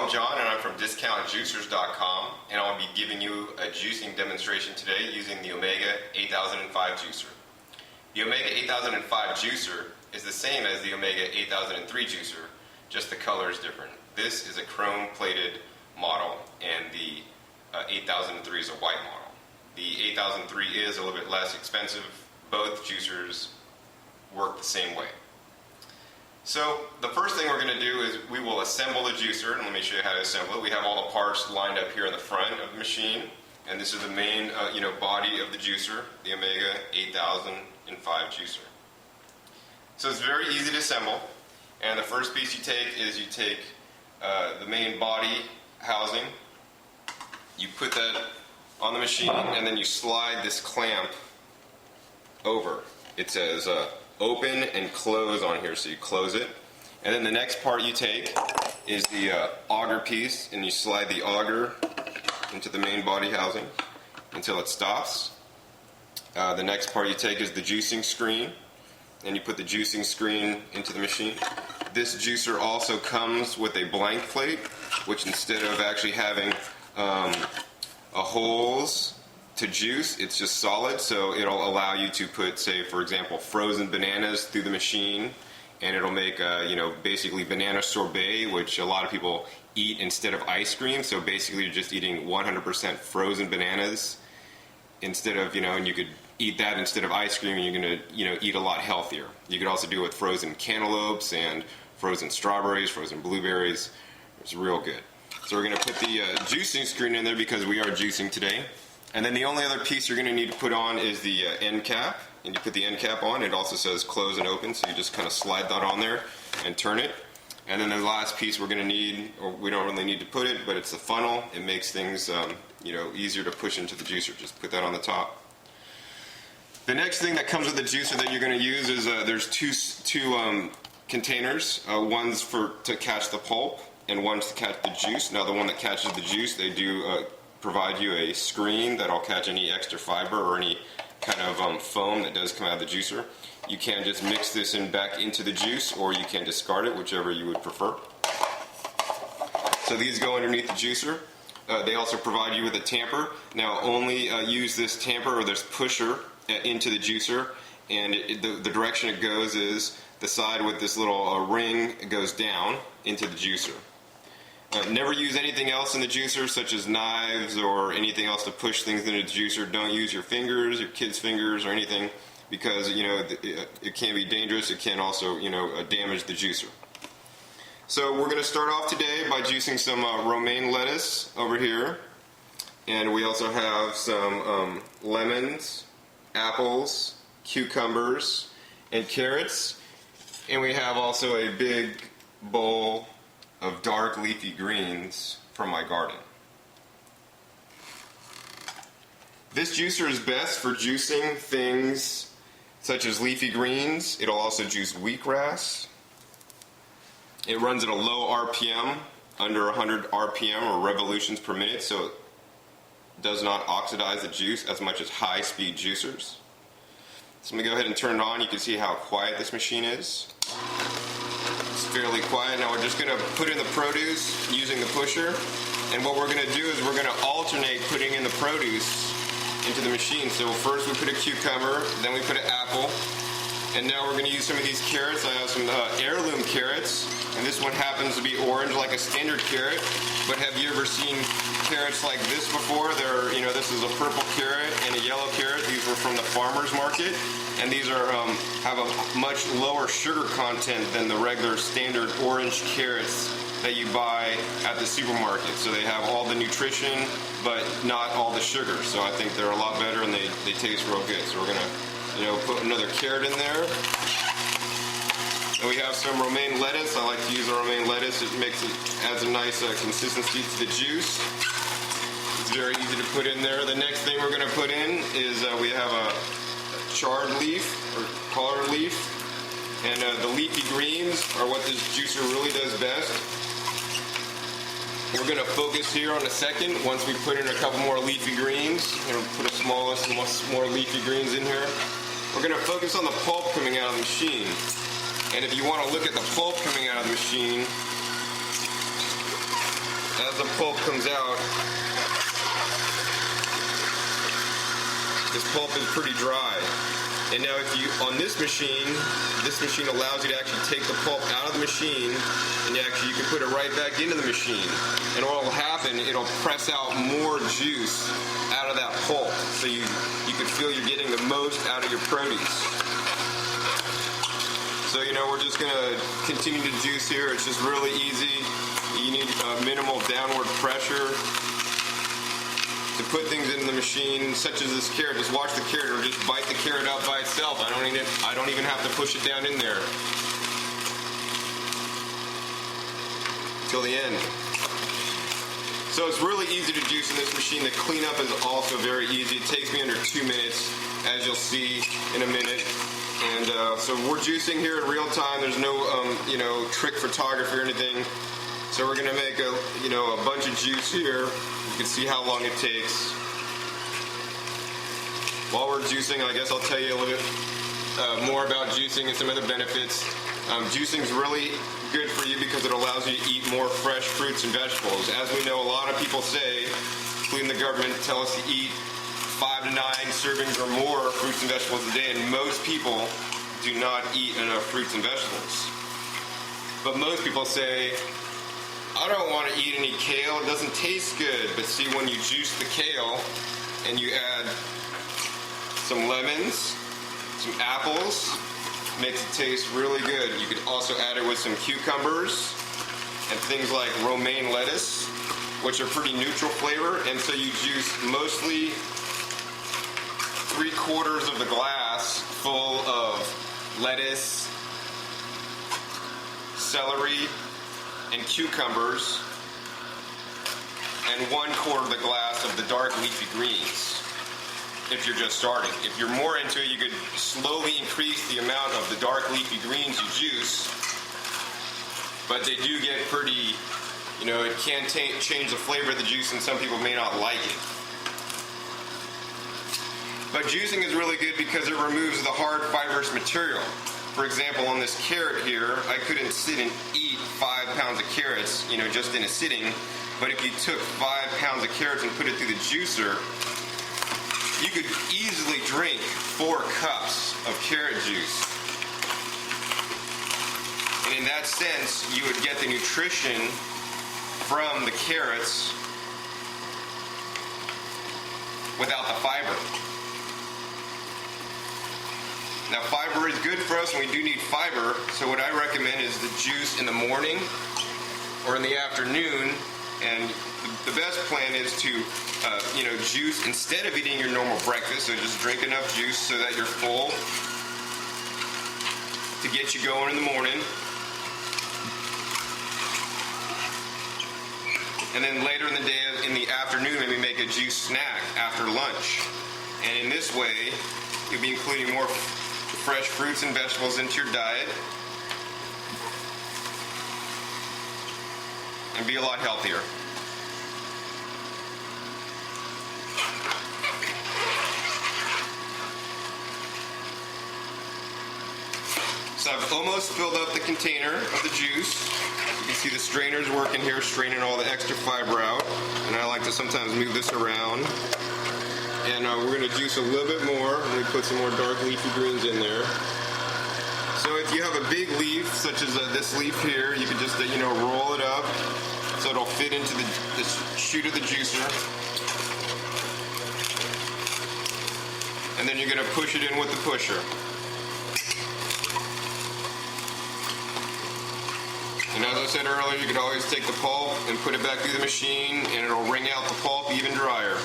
I'm John and I'm from discountjuicers.com, and I'll be giving you a juicing demonstration today using the Omega 8005 juicer. The Omega 8005 juicer is the same as the Omega 8003 juicer, just the color is different. This is a chrome plated model and the 8003 is a white model. The 8003 is a little bit less expensive. Both juicers work the same way. So the first thing we're going to do is we will assemble the juicer, and let me show you how to assemble it. We have all the parts lined up here in the front of the machine, and this is the main body of the juicer, the Omega 8005 juicer. So it's very easy to assemble, and the first piece you take the main body housing, you put that on the machine, and then you slide this clamp over. It says open and close on here, so you close it. And then the next part you take is the auger piece, and you slide the auger into the main body housing until it stops. The next part you take is the juicing screen, and you put the juicing screen into the machine. This juicer also comes with a blank plate, which instead of actually having holes to juice, it's just solid, so it'll allow you to put, say, for example, frozen bananas through the machine, and it'll make basically banana sorbet, which a lot of people eat instead of ice cream. So basically you're just eating 100% frozen bananas instead of, and you could eat that instead of ice cream, and you're going to eat a lot healthier. You could also do it with frozen cantaloupes and frozen strawberries, frozen blueberries. It's real good. So we're going to put the juicing screen in there because we are juicing today. And then the only other piece you're going to need to put on is the end cap, and you put the end cap on. It also says close and open, so you just kind of slide that on there and turn it. And then the last piece we're going to need, or we don't really need to put it, but it's the funnel. It makes things easier to push into the juicer. Just put that on the top. The next thing that comes with the juicer that you're going to use is there's two containers. One's to catch the pulp, and one's to catch the juice. Now the one that catches the juice, they do provide you a screen that'll catch any extra fiber or any kind of foam that does come out of the juicer. You can just mix this in back into the juice, or you can discard it, whichever you would prefer. So these go underneath the juicer. They also provide you with a tamper. Now only use this tamper or this pusher into the juicer, and the direction it goes is the side with this little ring goes down into the juicer. Never use anything else in the juicer, such as knives or anything else to push things into the juicer. Don't use your fingers, your kids' fingers, or anything, because it can be dangerous. It can also damage the juicer. So we're going to start off today by juicing some romaine lettuce over here, and we also have some lemons, apples, cucumbers, and carrots, and we have also a big bowl of dark leafy greens from my garden. This juicer is best for juicing things such as leafy greens. It'll also juice wheatgrass. It runs at a low RPM, under 100 RPM or revolutions per minute, so it does not oxidize the juice as much as high-speed juicers. So I'm going to go ahead and turn it on. You can see how quiet this machine is. It's fairly quiet. Now we're just going to put in the produce using the pusher, and what we're going to do is we're going to alternate putting in the produce into the machine. So first we put a cucumber, then we put an apple, and now we're going to use some of these carrots. I have some heirloom carrots, and this one happens to be orange like a standard carrot, but have you ever seen carrots like this before? This is a purple carrot and a yellow carrot. These were from the farmer's market, and these have a much lower sugar content than the regular standard orange carrots that you buy at the supermarket. So they have all the nutrition, but not all the sugar. So I think they're a lot better, and they taste real good. So we're gonna put another carrot in there. And we have some romaine lettuce. I like to use the romaine lettuce. It adds a nice consistency to the juice. It's very easy to put in there. The next thing we're going to put in is we have a chard leaf or collard leaf, and the leafy greens are what this juicer really does best. We're going to focus here on a second. Once we put in a couple more leafy greens, we're going to put some more leafy greens in here. We're going to focus on the pulp coming out of the machine. And if you want to look at the pulp coming out of the machine, as the pulp comes out, this pulp is pretty dry. And now if you, on this machine allows you to actually take the pulp out of the machine, and you can put it right back into the machine. And what will happen, it'll press out more juice out of that pulp. So you can feel you're getting the most out of your produce. So, we're just gonna continue to juice here. It's just really easy. You need minimal downward pressure to put things into the machine, such as this carrot. Just watch the carrot, or just bite the carrot out by itself. I don't even have to push it down in there till the end. So it's really easy to juice in this machine. The cleanup is also very easy. It takes me under 2 minutes, as you'll see in a minute. And so we're juicing here in real time. There's no trick photography or anything. So we're gonna make a bunch of juice here. You can see how long it takes. While we're juicing, I guess I'll tell you a little bit more about juicing and some of the benefits. Juicing is really good for you because it allows you to eat more fresh fruits and vegetables. As we know, a lot of people say, including the government, tell us to eat 5 to 9 servings or more fruits and vegetables a day, and most people do not eat enough fruits and vegetables. But most people say, I don't want to eat any kale, it doesn't taste good. But see, when you juice the kale and you add some lemons, some apples, makes it taste really good. You could also add it with some cucumbers and things like romaine lettuce, which are pretty neutral flavor. And so you juice mostly 3/4 of the glass full of lettuce, celery, and cucumbers, and 1/4 of the glass of the dark leafy greens. If you're just starting. If you're more into it, you could slowly increase the amount of the dark leafy greens you juice, but they do get pretty, it can change the flavor of the juice, and some people may not like it. But juicing is really good because it removes the hard fibrous material. For example, on this carrot here, I couldn't sit and eat 5 pounds of carrots, just in a sitting. But if you took 5 pounds of carrots and put it through the juicer, you could easily drink 4 cups of carrot juice. And in that sense, you would get the nutrition from the carrots without the fiber. Now, fiber is good for us, and we do need fiber, so what I recommend is the juice in the morning or in the afternoon. And the best plan is to juice instead of eating your normal breakfast. So just drink enough juice so that you're full to get you going in the morning. And then later in the day, in the afternoon, maybe make a juice snack after lunch. And in this way, you'll be including more fresh fruits and vegetables into your diet and be a lot healthier. So I've almost filled up the container of the juice. You can see the strainer's working here, straining all the extra fiber out. And I like to sometimes move this around. And we're going to juice a little bit more. And we put some more dark leafy greens in there. So if you have a big leaf, such as this leaf here, you can just roll it up so it'll fit into the chute of the juicer. And then you're going to push it in with the pusher. And as I said earlier, you could always take the pulp and put it back through the machine, and it'll wring out the pulp even drier.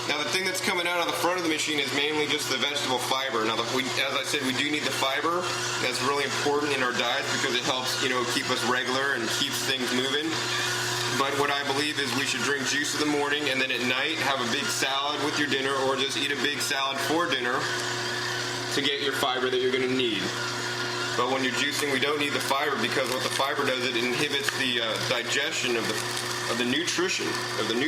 Now the thing that's coming out of the front of the machine is mainly just the vegetable fiber. Now, as I said, we do need the fiber. That's really important in our diets because it helps, keep us regular and keeps things moving. But what I believe is we should drink juice in the morning, and then at night have a big salad with your dinner, or just eat a big salad for dinner to get your fiber that you're going to need. But when you're juicing, we don't need the fiber, because what the fiber does, it inhibits the digestion of the nutrition, of the nutrients.